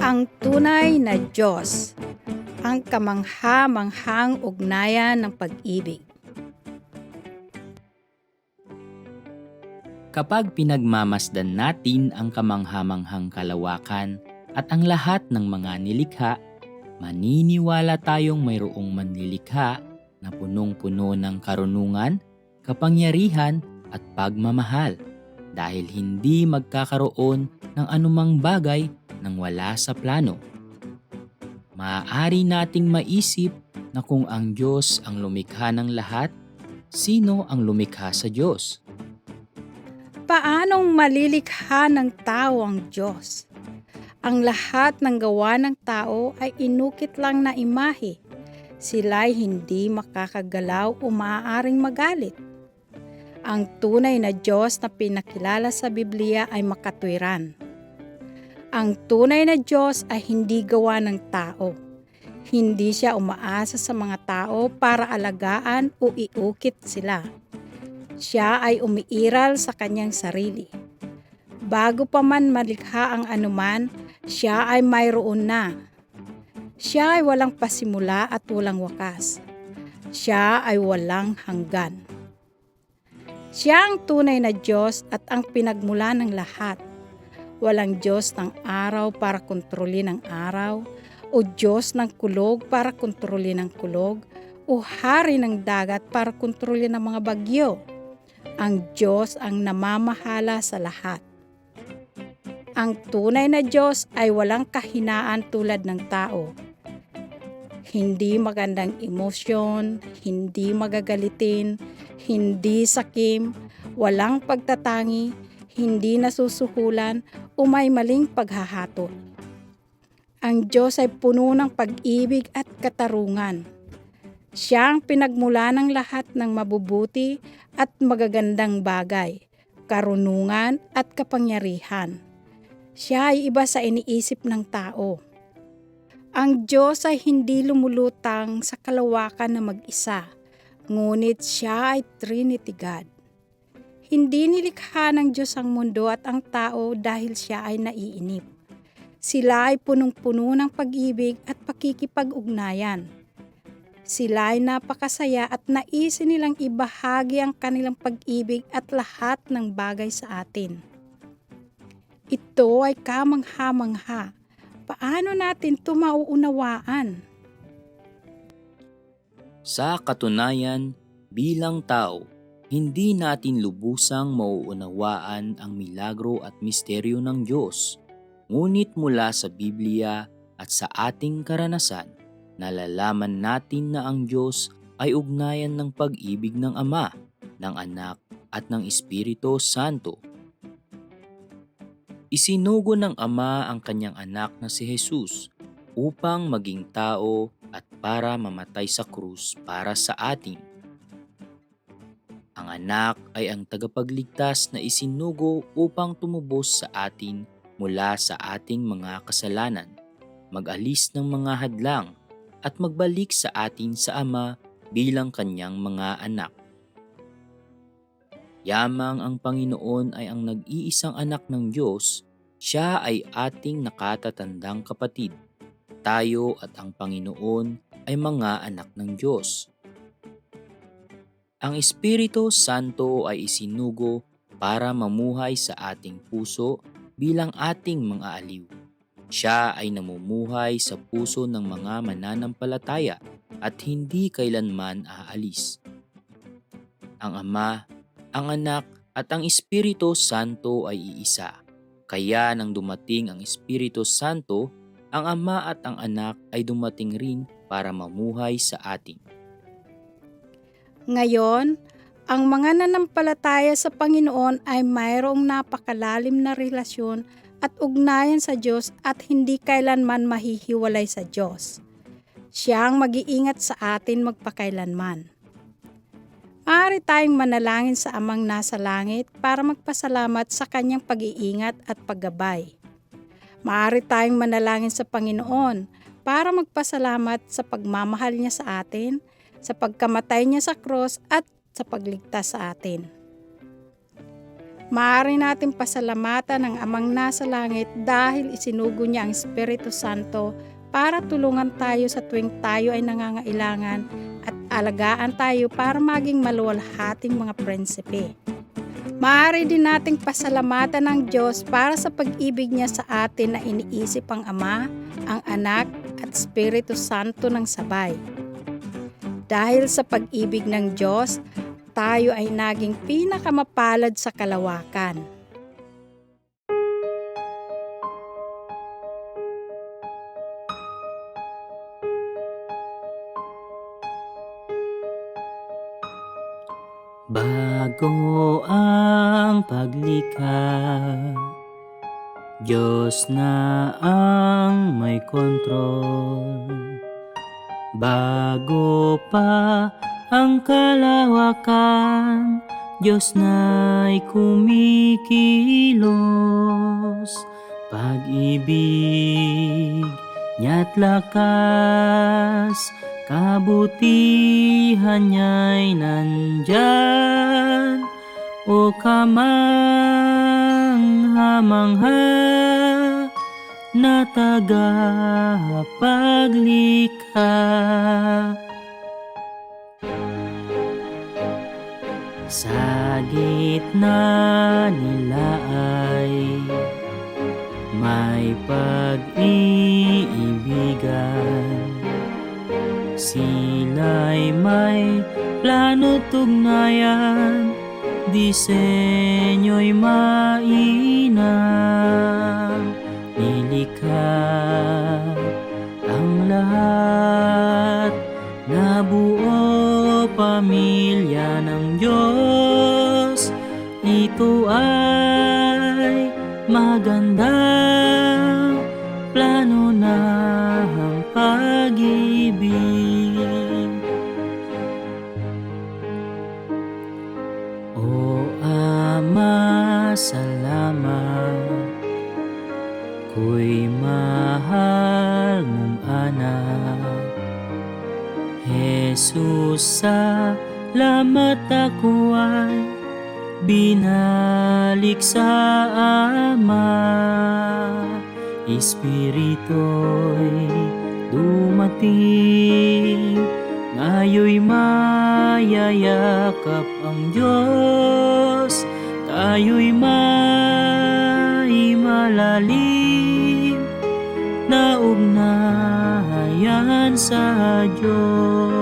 Ang tunay na Diyos, ang kamangha-manghang ugnayan ng pag-ibig. Kapag pinagmamasdan natin ang kamangha-manghang kalawakan at ang lahat ng mga nilikha, maniniwala tayong mayroong manlilikha na punong-puno ng karunungan, kapangyarihan at pagmamahal dahil hindi magkakaroon ng anumang bagay nang wala sa plano. Maaari nating maisip na kung ang Diyos ang lumikha ng lahat, sino ang lumikha sa Diyos? Paanong malilikha ng tao ang Diyos? Ang lahat ng gawa ng tao ay inukit lang na imahe. Sila'y hindi makakagalaw o maaaring magalit. Ang tunay na Diyos na pinakilala sa Biblia ay makatwiran. Ang tunay na Diyos ay hindi gawa ng tao. Hindi siya umaasa sa mga tao para alagaan o iukit sila. Siya ay umiiral sa kanyang sarili. Bago pa man malikha ang anuman, siya ay mayroon na. Siya ay walang pasimula at walang wakas. Siya ay walang hanggan. Siya ang tunay na Diyos at ang pinagmula ng lahat. Walang Diyos ng araw para kontrolin ang araw, o Diyos ng kulog para kontrolin ang kulog, o hari ng dagat para kontrolin ang mga bagyo. Ang Diyos ang namamahala sa lahat. Ang tunay na Diyos ay walang kahinaan tulad ng tao. Hindi magandang emosyon, hindi magagalitin, hindi sakim, walang pagtatangi, hindi nasusuhulan o may maling paghahatol. Ang Diyos ay puno ng pag-ibig at katarungan. Siya ang pinagmula ng lahat ng mabubuti at magagandang bagay, karunungan at kapangyarihan. Siya ay iba sa iniisip ng tao. Ang Diyos ay hindi lumulutang sa kalawakan na mag-isa, ngunit siya ay Trinity God. Hindi nilikha ng Diyos ang mundo at ang tao dahil siya ay naiinip. Sila ay punong-puno ng pag-ibig at pakikipag-ugnayan. Sila ay napakasaya at naisin nilang ibahagi ang kanilang pag-ibig at lahat ng bagay sa atin. Ito ay kamangha-mangha. Paano natin ito mauunawaan? Sa katunayan, bilang tao, hindi natin lubusang mauunawaan ang milagro at misteryo ng Diyos. Ngunit mula sa Biblia at sa ating karanasan, nalalaman natin na ang Diyos ay ugnayan ng pag-ibig ng Ama, ng Anak at ng Espiritu Santo. Isinugo ng Ama ang kanyang anak na si Jesus upang maging tao at para mamatay sa krus para sa atin. Ang anak ay ang tagapagligtas na isinugo upang tumubos sa atin mula sa ating mga kasalanan, mag-alis ng mga hadlang, at magbalik sa atin sa Ama bilang kanyang mga anak. Yamang ang Panginoon ay ang nag-iisang anak ng Diyos, siya ay ating nakatatandang kapatid. Tayo at ang Panginoon ay mga anak ng Diyos. Ang Espiritu Santo ay isinugo para mamuhay sa ating puso bilang ating mga aliw. Siya ay namumuhay sa puso ng mga mananampalataya at hindi kailanman aalis. Ang Ama, ang Anak at ang Espiritu Santo ay iisa. Kaya nang dumating ang Espiritu Santo, ang Ama at ang Anak ay dumating rin para mamuhay sa atin. Ngayon, ang mga nanampalataya sa Panginoon ay mayroong napakalalim na relasyon at ugnayan sa Diyos at hindi kailanman mahihiwalay sa Diyos. Siya ang mag-iingat sa atin magpakailanman. Maaari tayong manalangin sa Amang nasa langit para magpasalamat sa kanyang pag-iingat at paggabay. Maaari tayong manalangin sa Panginoon para magpasalamat sa pagmamahal niya sa atin, sa pagkamatay niya sa krus at sa pagligtas sa atin. Maaari natin pasalamatan ang Amang nasa langit dahil isinugo niya ang Espiritu Santo para tulungan tayo sa tuwing tayo ay nangangailangan at alagaan tayo para maging maluwalhating mga prinsipe. Maaari din nating pasalamatan ng Diyos para sa pag-ibig niya sa atin na iniisip ang Ama, ang Anak at Espiritu Santo ng sabay. Dahil sa pag-ibig ng Diyos, tayo ay naging pinakamapalad sa kalawakan. Bago ang paglikha, Diyos na ang may kontrol. Bago pa ang kalawakan, Diyos na'y kumikilos. Pag-ibig niya't lakas, kabutihan niya'y nandyan. O kamangha-mangha na tagapaglikha. Sa gitna nila ay may pag-iibigan. Sila'y may plano tugnayan, disenyo'y mainam. Nilikha ang lahat, nabuo pamilya ng Diyos. Ito ay magandang plano ng pag-ibig. O Ama, salamat, ko'y mahal mong anak. Jesus, salamat ako ay binalik sa Ama. Espiritu'y dumating, ngayoy mayayakap ang Diyos. Tayo'y may malalim na ugnayan sa Diyos.